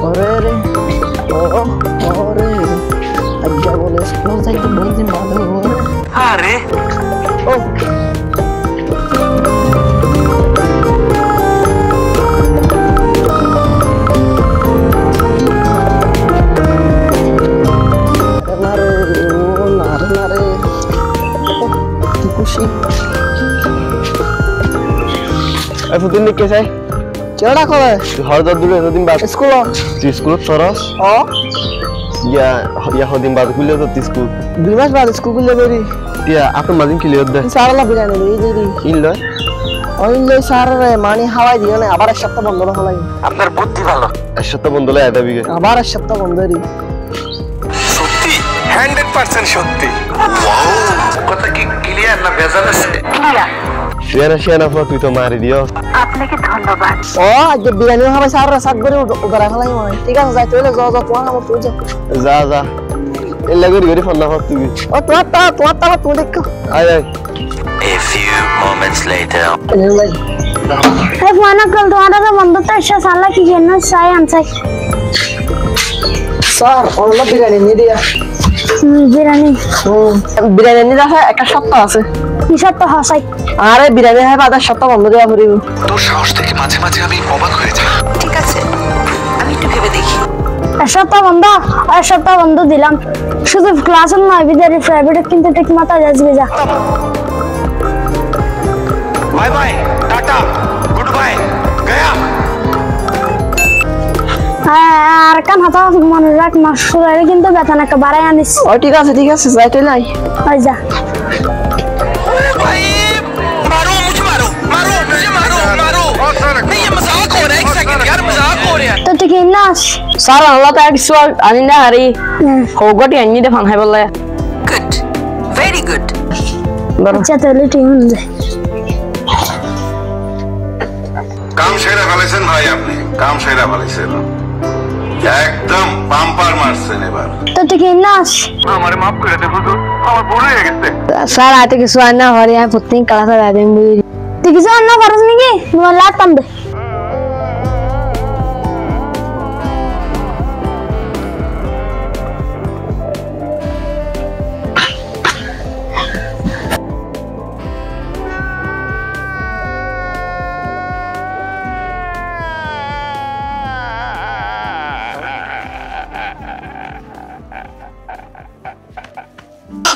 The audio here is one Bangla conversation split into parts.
Orere, orere, aja boleh sekolah saya itu bensin malu. Are? Oh. Nare. Oh, dikusi. ফুটিন নি কেছে কেডা কয় হরদর দুলে দিন বাদ স্কুল স্কুল সরস ও ইয়া হদিন বাদ কুলে তো স্কুল 2 মাস বাদ স্কুল গুলে বেরি তিয়া আপন মাদিন ক্লিয়ার দে সারালা বিরানি দেরি ইন লয় ওইলে সারে মানি হাওয়াই দিও না আবার এক সপ্তাহ বন্ধ রাখা লাগে আপনার বুদ্ধি ভালো এক সপ্তাহ বন্ধ লয় আদা বিগে আবার এক সপ্তাহ বন্ধ রি সত্যি 100% সত্যি ওয়াও কথা কি ক্লিয়ার না ভেজাল আছে ক্লিয়ার শিয়ানা তুই তো মারি দিও আপনাকে ধন্যবাদ ও আজ বিরিয়ানি হবে সারা সাত করে উদর রাখা লাগে মানে ঠিক আছে যাই তাহলে যাও তোমার নাম তুই যা এ লাগরি ফোন না তুই ও তোমার তুমি দেখো আয় A few moments later এই মানা কল তোমার বন্ধুত্বের সাথে সালা কি জন্য চাই আনছাই স্যার ওলা বিরিয়ানি নি দিয়া বিরিয়ানি নি রাখা একটা সপ্তাহ আছে কি সপ্তাহ হাসাই আরে বিরিয়ানি হয় বাদ সপ্তাহ বন্ধ দেওয়া পড়িব তোর সাহস থেকে মাঝে মাঝে আমি অবাক হয়ে যাই ঠিক আছে আমি একটু ভেবে দেখি এক সপ্তাহ বন্ধ দিলাম শুধু ক্লাস নয় বিদারি প্রাইভেট কিন্তু ঠিক মাথা যাবে যা bye bye tata good bye গয়া আর কান হাতা মনে রাখ মাসুরে কিন্তু বেতন একটা বাড়াই আনিস ও ঠিক আছে যাই তাহলে আই ওই যা भाई मारो मुझे मारो नहीं ये मजाक हो रहा है एक सेकंड यार मजाक हो रहा है তো তুই কি নাস স্যার আল্লাহ তা কিছু আনি না হারি হোগটি আনি দে ফান হাই বললা गुड वेरी गुड আচ্ছা তাহলে ঠিক আছে কাম সেরা ফেলেছেন ভাই আপনি কাম সেরা ফেলেছেন একদম পাম্পার মারছেন এবার তো তুই কি নাস আমারে মাফ করে দে হুজুর আমার ভুল হয়ে গেছে স্যার আতে কিছু আনি না হারি আমি প্রতিদিন ক্লাসে যাই দেন তুই কিছু না পারছ নাকি তোমার লাট টান দে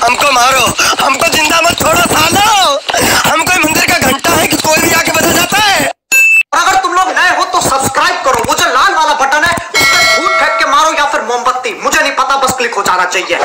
हमको मारो हमको जिंदा मत छोड़ो सालो हम कोई मंदिर का घंटा है कि कोई भी आके बजा जाता है अगर तुम लोग नए हो तो सब्सक्राइब करो वो जो लाल वाला बटन है उस पर फूट फेंक के मारो या फिर मोमबत्ती मुझे नहीं पता बस क्लिक हो जाना चाहिए